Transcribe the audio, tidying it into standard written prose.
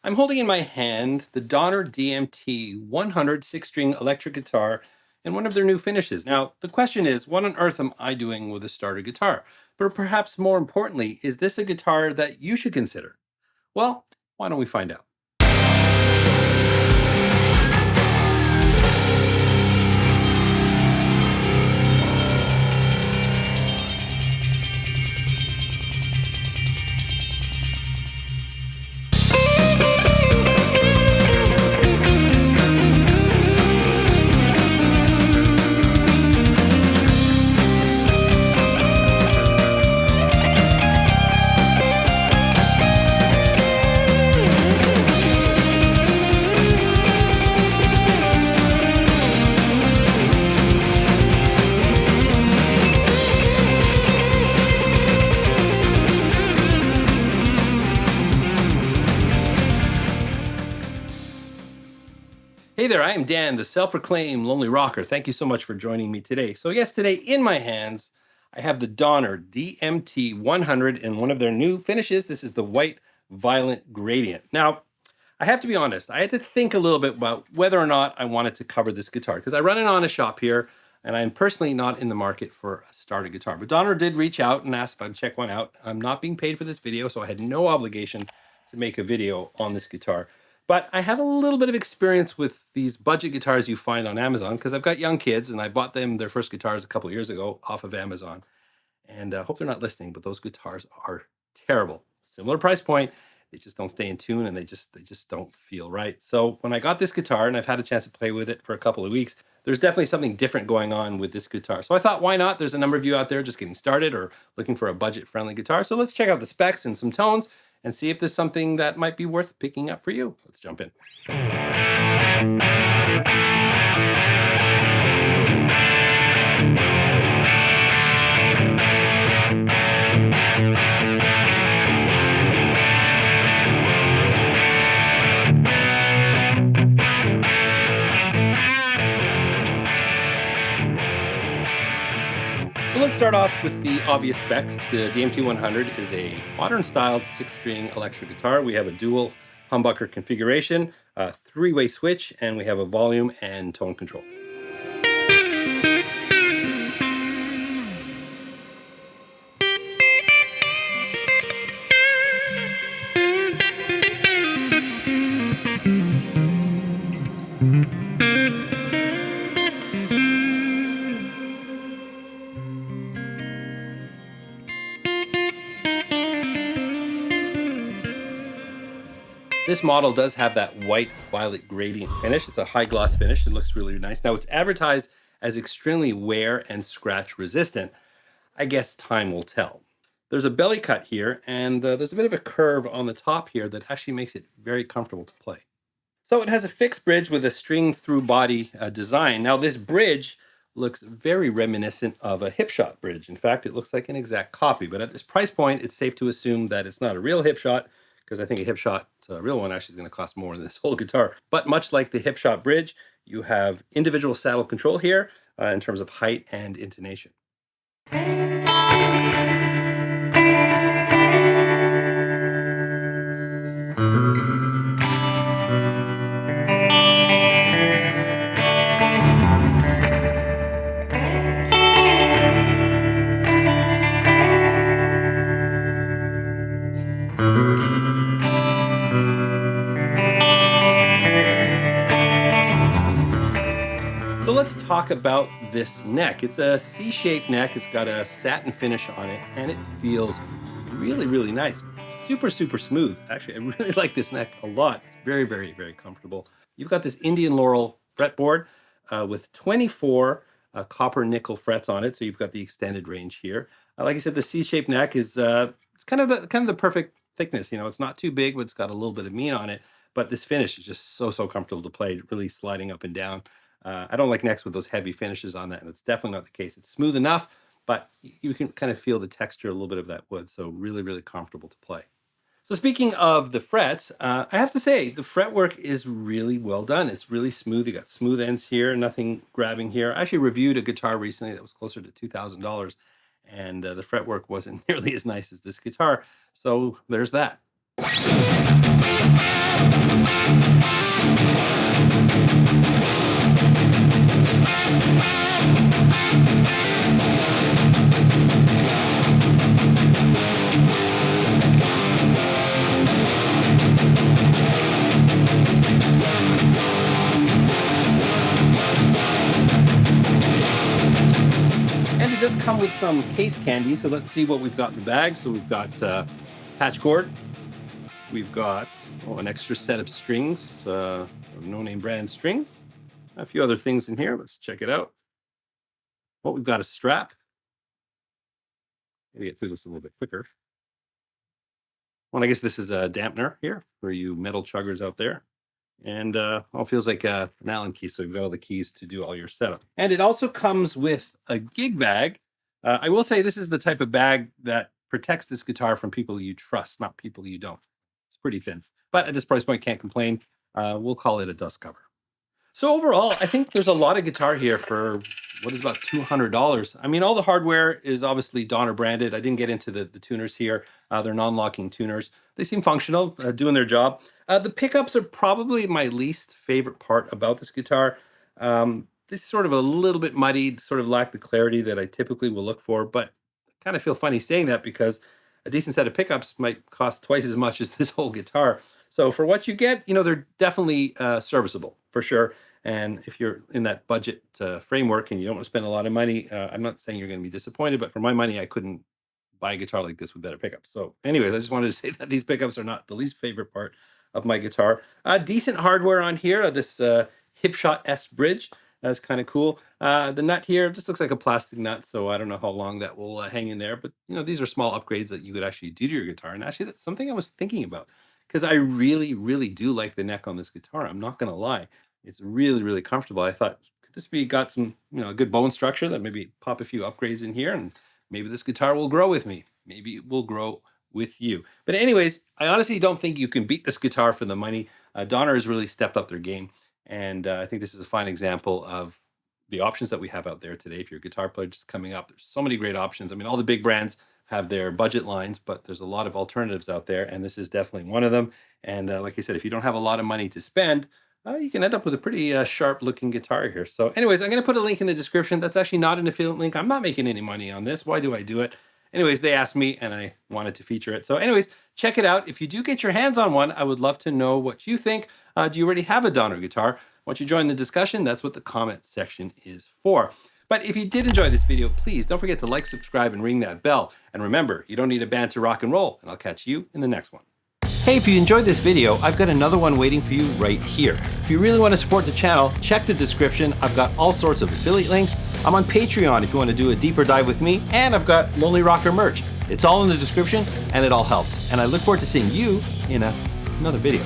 I'm holding in my hand the Donner DMT-100 six-string electric guitar and one of their new finishes. Now, the question is, what on earth am I doing with a starter guitar? But perhaps more importantly, is this a guitar that you should consider? Well, why don't we find out? Hey there, I am Dan, the self-proclaimed lonely rocker. Thank you so much for joining me today. So yes, today in my hands, I have the Donner DMT-100 and one of their new finishes. This is the white violet gradient. Now, I have to be honest, I had to think a little bit about whether or not I wanted to cover this guitar because I run it on a shop here and I'm personally not in the market for a starter guitar. But Donner did reach out and ask if I'd check one out. I'm not being paid for this video, so I had no obligation to make a video on this guitar. But I have a little bit of experience with these budget guitars you find on Amazon because I've got young kids and I bought them their first guitars a couple of years ago off of Amazon. And I hope they're not listening, but those guitars are terrible. Similar price point, they just don't stay in tune and they just don't feel right. So when I got this guitar and I've had a chance to play with it for a couple of weeks, there's definitely something different going on with this guitar. So I thought, why not? There's a number of you out there just getting started or looking for a budget-friendly guitar. So let's check out the specs and some tones and see if there's something that might be worth picking up for you. Let's jump in. So let's start off with the obvious specs. The DMT-100 is a modern-styled six-string electric guitar. We have a dual humbucker configuration, a three-way switch, and we have a volume and tone control. This model does have that white violet gradient finish. It's a high gloss finish. It looks really nice. Now it's advertised as extremely wear and scratch resistant. I guess time will tell. There's a belly cut here and there's a bit of a curve on the top here that actually makes it very comfortable to play. So it has a fixed bridge with a string through body design. Now this bridge looks very reminiscent of a hip shot bridge. In fact, it looks like an exact copy, but at this price point, it's safe to assume that it's not a real hip shot because I think a hip shot, a real one, actually is going to cost more than this whole guitar. But much like the hip shot bridge, you have individual saddle control here in terms of height and intonation. So let's talk about this neck. It's a C-shaped neck. It's got a satin finish on it, and it feels really, really nice. Super, super smooth. Actually, I really like this neck a lot. It's very, very, very comfortable. You've got this Indian Laurel fretboard with 24 copper nickel frets on it. So you've got the extended range here. Like I said, the C-shaped neck is it's kind of the perfect thickness. You know, it's not too big, but it's got a little bit of meat on it. But this finish is just so, so comfortable to play, really sliding up and down. I don't like necks with those heavy finishes on that, and it's definitely not the case. It's smooth enough, but you can kind of feel the texture, a little bit of that wood, so really, really comfortable to play. So speaking of the frets, I have to say the fretwork is really well done. It's really smooth. You got smooth ends here, nothing grabbing here. I actually reviewed a guitar recently that was closer to $2,000, and the fretwork wasn't nearly as nice as this guitar. So there's that. does come with some case candy, so let's see what we've got in the bag. So we've got patch cord. We've got an extra set of strings, no-name brand strings. A few other things in here. Let's check it out. Well, we've got a strap. Maybe get through this a little bit quicker. Well, I guess this is a dampener here for you metal chuggers out there. And all feels like an Allen key, so you've got all the keys to do all your setup. And it also comes with a gig bag. I will say this is the type of bag that protects this guitar from people you trust, not people you don't. It's pretty thin, but at this price point, can't complain. We'll call it a dust cover. So overall, I think there's a lot of guitar here for what is about $200. I mean, all the hardware is obviously Donner branded. I didn't get into the tuners here. They're non-locking tuners. They seem functional, doing their job. The pickups are probably my least favorite part about this guitar. They're sort of a little bit muddy, sort of lack the clarity that I typically will look for, but I kind of feel funny saying that because a decent set of pickups might cost twice as much as this whole guitar. So for what you get, they're definitely serviceable for sure. And if you're in that budget framework and you don't want to spend a lot of money, I'm not saying you're going to be disappointed, but for my money, I couldn't buy a guitar like this with better pickups. So anyways, I just wanted to say that these pickups are not the least favorite part of my guitar. Decent hardware on here. This Hipshot S bridge. That's kind of cool. The nut here just looks like a plastic nut, so I don't know how long that will hang in there. But these are small upgrades that you could actually do to your guitar. And actually, that's something I was thinking about because I really, really do like the neck on this guitar. I'm not going to lie. It's really, really comfortable. I thought, could this be got some, a good bone structure that maybe pop a few upgrades in here, and maybe this guitar will grow with me. Maybe it will grow with you. But anyways, I honestly don't think you can beat this guitar for the money. Donner has really stepped up their game. And I think this is a fine example of the options that we have out there today. If you're a guitar player just coming up, there's so many great options. I mean, all the big brands have their budget lines, but there's a lot of alternatives out there. And this is definitely one of them. And like I said, if you don't have a lot of money to spend, you can end up with a pretty sharp looking guitar here. So anyways, I'm going to put a link in the description. That's actually not an affiliate link. I'm not making any money on this. Why do I do it? Anyways, they asked me and I wanted to feature it. So anyways, check it out. If you do get your hands on one, I would love to know what you think. Do you already have a Donner guitar? Once you join the discussion, that's what the comment section is for. But if you did enjoy this video, please don't forget to like, subscribe, and ring that bell. And remember, you don't need a band to rock and roll, and I'll catch you in the next one. Hey, if you enjoyed this video, I've got another one waiting for you right here. If you really want to support the channel, check the description. I've got all sorts of affiliate links. I'm on Patreon if you want to do a deeper dive with me, and I've got Lonely Rocker merch. It's all in the description, and it all helps. And I look forward to seeing you in another video.